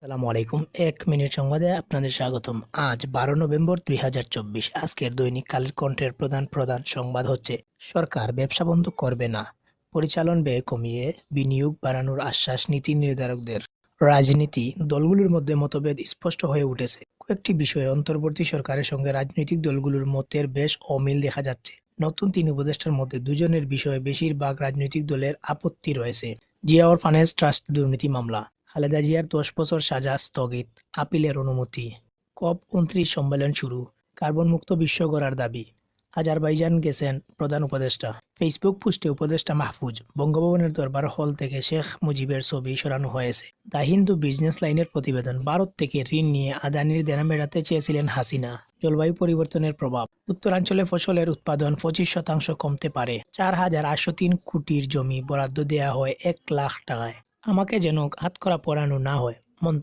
আসসালামু আলাইকুম। ১ মিনিট সংবাদে আপনাদের স্বাগতম। আজ ১২ নভেম্বর ২০২৪। আজকের দৈনিক কালের কণ্ঠের প্রধান সংবাদ হচ্ছে, সরকার ব্যবসা বন্ধ করবে না, পরিচালন ব্যয় কমিয়ে বিনিয়োগ বাড়ানোর আশ্বাস নীতি নির্ধারকদের। রাজনীতি দলগুলোর মধ্যে মতভেদ স্পষ্ট হয়ে উঠেছে। কয়েকটি বিষয়ে অন্তর্বর্তী সরকারের সঙ্গে রাজনৈতিক দলগুলোর মতের বেশ অমিল দেখা যাচ্ছে। নতুন ৩ উপদেষ্টার মধ্যে দুজনের বিষয়ে বেশিরভাগ রাজনৈতিক দলের আপত্তি রয়েছে। জিয়া অরফানেজ ট্রাস্ট দুর্নীতি মামলা, খালেদা জিয়ার ১০ বছর সাজা স্থগিত, আপিলের অনুমতি, COP29 সম্মেলন শুরু, কার্বনমুক্ত বিশ্ব গড়ার দাবি। আজারবাইজান গেছেন প্রধান উপদেষ্টা। ফেসবুক পোস্টে উপদেষ্টা মাহফুজ, বঙ্গভবনের দরবার হল থেকে শেখ মুজিবের ছবি সরানো হয়েছে। দ্য হিন্দু বিজনেস লাইনের প্রতিবেদন, ভারত থেকে ঋণ নিয়ে আদানির দেনা মেটাতে চেয়েছিলেন হাসিনা। জলবায়ু পরিবর্তনের প্রভাব, উত্তরাঞ্চলে ফসলের উৎপাদন ২৫% কমতে পারে। ৪,৮০৩ কোটির জমি বরাদ্দ দেয়া হয় ১ লাখ টাকায়। আমাকে যেন হাতকড়া পরানো না হয়, মন্তব্য